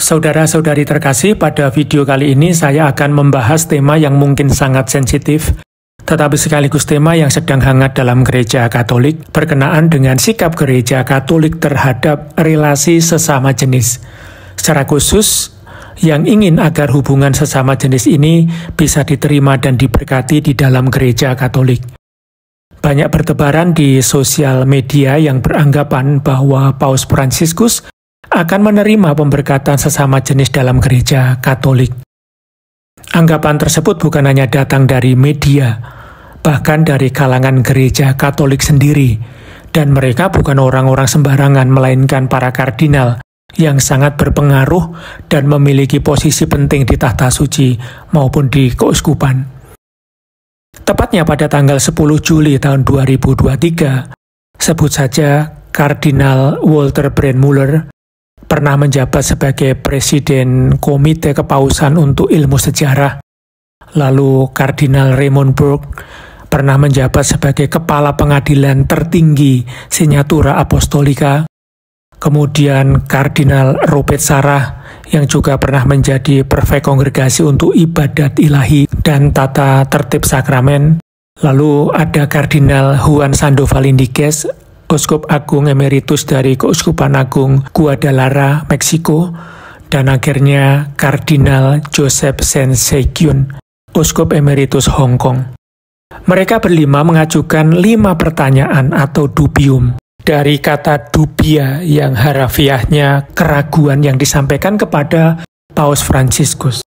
Saudara-saudari terkasih, pada video kali ini saya akan membahas tema yang mungkin sangat sensitif, tetapi sekaligus tema yang sedang hangat dalam gereja Katolik, berkenaan dengan sikap gereja Katolik terhadap relasi sesama jenis. Secara khusus, yang ingin agar hubungan sesama jenis ini bisa diterima dan diberkati di dalam gereja Katolik. Banyak bertebaran di sosial media yang beranggapan bahwa Paus Fransiskus akan menerima pemberkatan sesama jenis dalam gereja Katolik. Anggapan tersebut bukan hanya datang dari media, bahkan dari kalangan gereja Katolik sendiri, dan mereka bukan orang-orang sembarangan, melainkan para kardinal yang sangat berpengaruh dan memiliki posisi penting di tahta suci maupun di keuskupan. Tepatnya pada tanggal 10 Juli tahun 2023, sebut saja Kardinal Walter Brandmüller pernah menjabat sebagai Presiden Komite Kepausan untuk Ilmu Sejarah. Lalu Kardinal Raymond Burke pernah menjabat sebagai Kepala Pengadilan Tertinggi Signatura Apostolika. Kemudian Kardinal Robert Sarah yang juga pernah menjadi Prefek Kongregasi untuk Ibadat Ilahi dan Tata Tertib Sakramen. Lalu ada Kardinal Juan Sandoval Indiguez, Uskup Agung Emeritus dari Keuskupan Agung Guadalajara, Meksiko, dan akhirnya Kardinal Joseph Sen-Sekyun, Uskup Emeritus Hong Kong. Mereka berlima mengajukan 5 pertanyaan atau dubium, dari kata dubia yang harafiahnya keraguan yang disampaikan kepada Paus Fransiskus.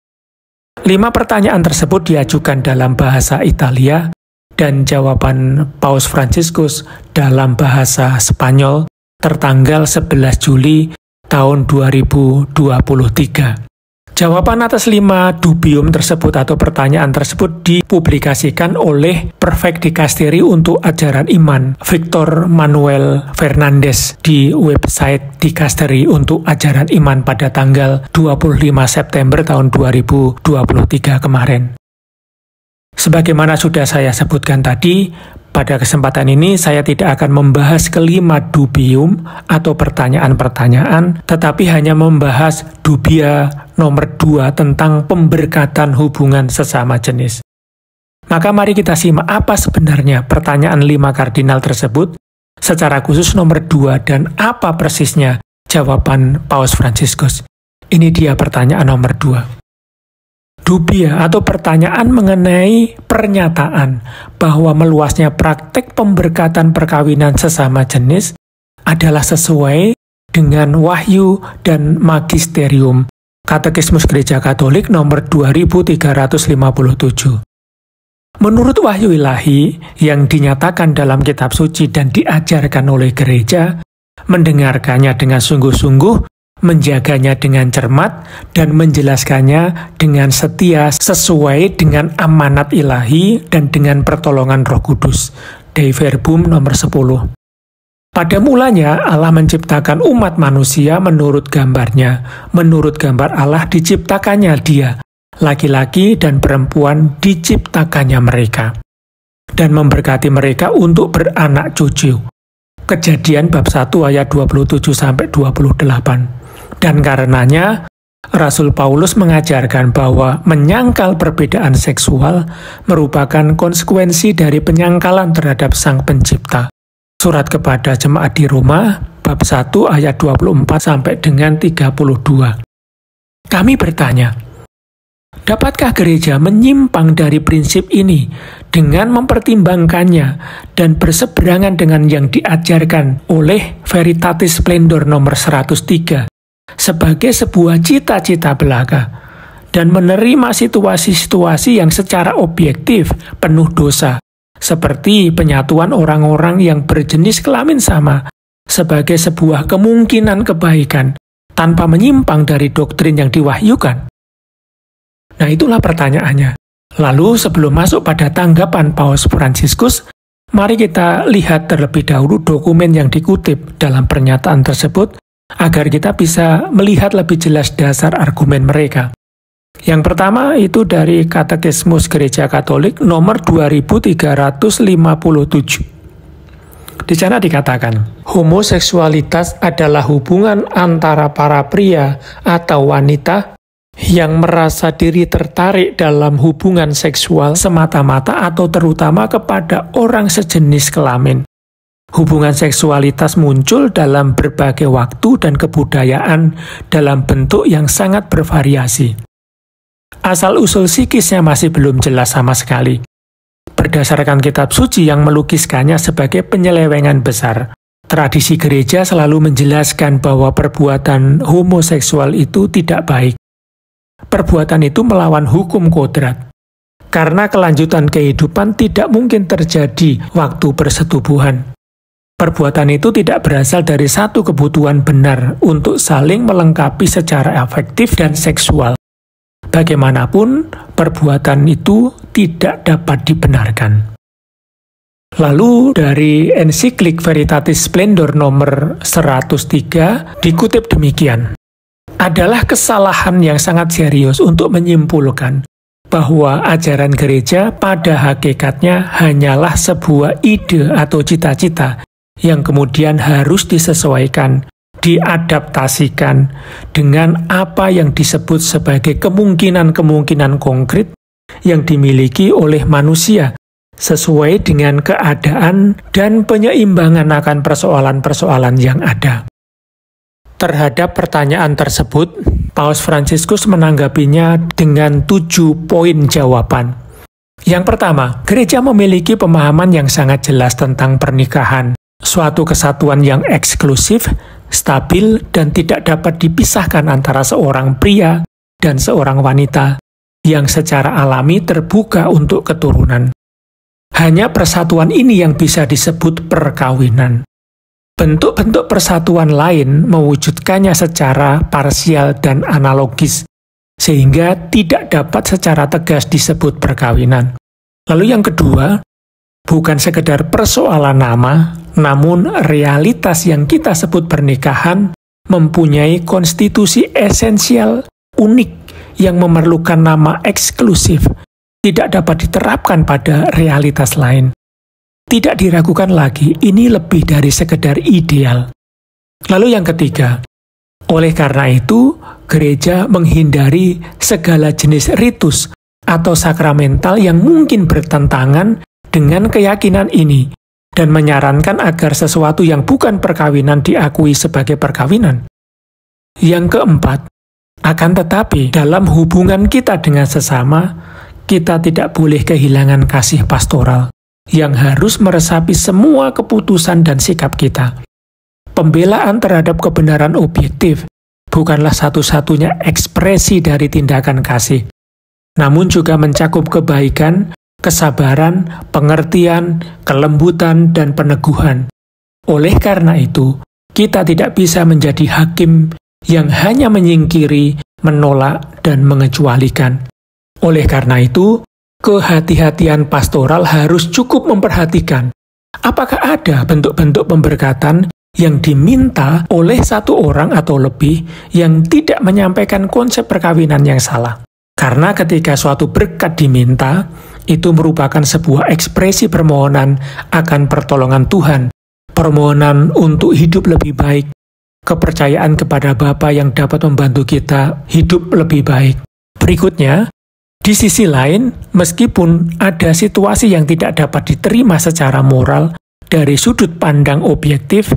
5 pertanyaan tersebut diajukan dalam bahasa Italia, dan jawaban Paus Fransiskus dalam bahasa Spanyol tertanggal 11 Juli tahun 2023. Jawaban atas 5 dubium tersebut atau pertanyaan tersebut dipublikasikan oleh Prefek Dikasteri untuk Ajaran Iman Victor Manuel Fernandez di website Dikasteri untuk Ajaran Iman pada tanggal 25 September tahun 2023 kemarin. Sebagaimana sudah saya sebutkan tadi, pada kesempatan ini saya tidak akan membahas kelima dubium atau pertanyaan-pertanyaan, tetapi hanya membahas dubia nomor 2 tentang pemberkatan hubungan sesama jenis. Maka mari kita simak apa sebenarnya pertanyaan 5 kardinal tersebut, secara khusus nomor 2 dan apa persisnya jawaban Paus Fransiskus. Ini dia pertanyaan nomor 2. Dubia atau pertanyaan mengenai pernyataan bahwa meluasnya praktek pemberkatan perkawinan sesama jenis adalah sesuai dengan wahyu dan magisterium Katekismus Gereja Katolik nomor 2357. Menurut wahyu ilahi yang dinyatakan dalam kitab suci dan diajarkan oleh gereja, mendengarkannya dengan sungguh-sungguh, menjaganya dengan cermat, dan menjelaskannya dengan setia sesuai dengan amanat ilahi dan dengan pertolongan Roh Kudus. Dei Verbum nomor 10. Pada mulanya Allah menciptakan umat manusia menurut gambarnya. Menurut gambar Allah diciptakannya dia, laki-laki dan perempuan diciptakannya mereka, dan memberkati mereka untuk beranak cucu. Kejadian bab 1 ayat 27-28. Dan karenanya, Rasul Paulus mengajarkan bahwa menyangkal perbedaan seksual merupakan konsekuensi dari penyangkalan terhadap Sang Pencipta. Surat kepada jemaat di Roma, bab 1 ayat 24 sampai dengan 32. Kami bertanya, dapatkah gereja menyimpang dari prinsip ini dengan mempertimbangkannya dan berseberangan dengan yang diajarkan oleh Veritatis Splendor nomor 103 sebagai sebuah cita-cita belaka, dan menerima situasi-situasi yang secara objektif penuh dosa, seperti penyatuan orang-orang yang berjenis kelamin sama, sebagai sebuah kemungkinan kebaikan, tanpa menyimpang dari doktrin yang diwahyukan? Nah, itulah pertanyaannya. Lalu sebelum masuk pada tanggapan Paus Fransiskus, mari kita lihat terlebih dahulu dokumen yang dikutip dalam pernyataan tersebut, agar kita bisa melihat lebih jelas dasar argumen mereka. Yang pertama itu dari Katekismus Gereja Katolik nomor 2357. Di sana dikatakan, homoseksualitas adalah hubungan antara para pria atau wanita yang merasa diri tertarik dalam hubungan seksual semata-mata atau terutama kepada orang sejenis kelamin. Hubungan seksualitas muncul dalam berbagai waktu dan kebudayaan dalam bentuk yang sangat bervariasi. Asal-usul psikisnya masih belum jelas sama sekali. Berdasarkan kitab suci yang melukiskannya sebagai penyelewengan besar, tradisi gereja selalu menjelaskan bahwa perbuatan homoseksual itu tidak baik. Perbuatan itu melawan hukum kodrat. Karena kelanjutan kehidupan tidak mungkin terjadi waktu persetubuhan. Perbuatan itu tidak berasal dari satu kebutuhan benar untuk saling melengkapi secara afektif dan seksual. Bagaimanapun, perbuatan itu tidak dapat dibenarkan. Lalu dari ensiklik Veritatis Splendor nomor 103 dikutip demikian. Adalah kesalahan yang sangat serius untuk menyimpulkan bahwa ajaran gereja pada hakikatnya hanyalah sebuah ide atau cita-cita yang kemudian harus disesuaikan, diadaptasikan dengan apa yang disebut sebagai kemungkinan-kemungkinan konkret yang dimiliki oleh manusia sesuai dengan keadaan dan penyeimbangan akan persoalan-persoalan yang ada. Terhadap pertanyaan tersebut, Paus Fransiskus menanggapinya dengan 7 poin jawaban. Yang pertama, gereja memiliki pemahaman yang sangat jelas tentang pernikahan, suatu kesatuan yang eksklusif, stabil, dan tidak dapat dipisahkan antara seorang pria dan seorang wanita yang secara alami terbuka untuk keturunan. Hanya persatuan ini yang bisa disebut perkawinan. Bentuk-bentuk persatuan lain mewujudkannya secara parsial dan analogis, sehingga tidak dapat secara tegas disebut perkawinan. Lalu yang kedua, bukan sekedar persoalan nama, namun realitas yang kita sebut pernikahan mempunyai konstitusi esensial unik yang memerlukan nama eksklusif, tidak dapat diterapkan pada realitas lain. Tidak diragukan lagi, ini lebih dari sekedar ideal. Lalu yang ketiga, oleh karena itu, gereja menghindari segala jenis ritus atau sakramental yang mungkin bertentangan dengan keyakinan ini, dan menyarankan agar sesuatu yang bukan perkawinan diakui sebagai perkawinan. Yang keempat, akan tetapi dalam hubungan kita dengan sesama, kita tidak boleh kehilangan kasih pastoral yang harus meresapi semua keputusan dan sikap kita. Pembelaan terhadap kebenaran objektif bukanlah satu-satunya ekspresi dari tindakan kasih, namun juga mencakup kebaikan, kesabaran, pengertian, kelembutan, dan peneguhan. Oleh karena itu, kita tidak bisa menjadi hakim yang hanya menyingkiri, menolak, dan mengecualikan. Oleh karena itu, kehati-hatian pastoral harus cukup memperhatikan apakah ada bentuk-bentuk pemberkatan yang diminta oleh satu orang atau lebih yang tidak menyampaikan konsep perkawinan yang salah. Karena ketika suatu berkat diminta, itu merupakan sebuah ekspresi permohonan akan pertolongan Tuhan, permohonan untuk hidup lebih baik, kepercayaan kepada Bapa yang dapat membantu kita hidup lebih baik. Berikutnya, di sisi lain, meskipun ada situasi yang tidak dapat diterima secara moral dari sudut pandang objektif,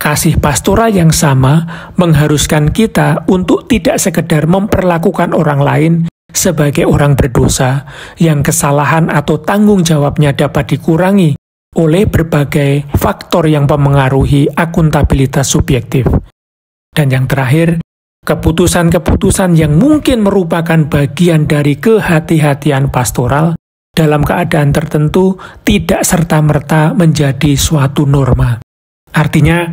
kasih pastoral yang sama mengharuskan kita untuk tidak sekedar memperlakukan orang lain sebagai orang berdosa yang kesalahan atau tanggung jawabnya dapat dikurangi oleh berbagai faktor yang memengaruhi akuntabilitas subjektif. Dan yang terakhir, keputusan-keputusan yang mungkin merupakan bagian dari kehati-hatian pastoral dalam keadaan tertentu tidak serta-merta menjadi suatu norma. Artinya,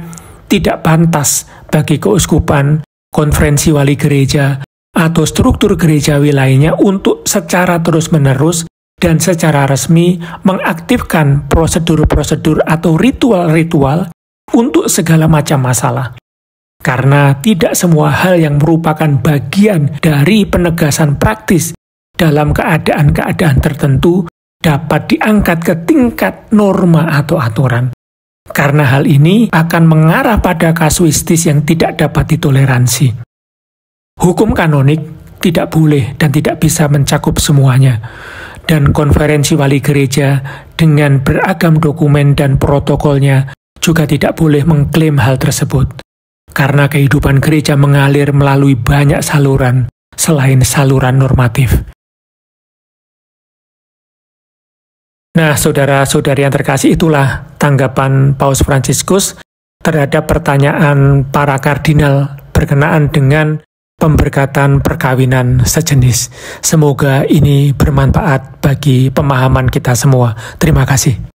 tidak pantas bagi keuskupan, konferensi wali gereja, atau struktur gerejawi lainnya untuk secara terus-menerus dan secara resmi mengaktifkan prosedur-prosedur atau ritual-ritual untuk segala macam masalah. Karena tidak semua hal yang merupakan bagian dari penegasan praktis dalam keadaan-keadaan tertentu dapat diangkat ke tingkat norma atau aturan. karena hal ini akan mengarah pada kasuistis yang tidak dapat ditoleransi. Hukum kanonik tidak boleh dan tidak bisa mencakup semuanya, dan konferensi wali gereja dengan beragam dokumen dan protokolnya juga tidak boleh mengklaim hal tersebut, karena kehidupan gereja mengalir melalui banyak saluran selain saluran normatif. Nah, saudara-saudari yang terkasih, itulah tanggapan Paus Fransiskus terhadap pertanyaan para kardinal berkenaan dengan pemberkatan perkawinan sejenis. Semoga ini bermanfaat bagi pemahaman kita semua. Terima kasih.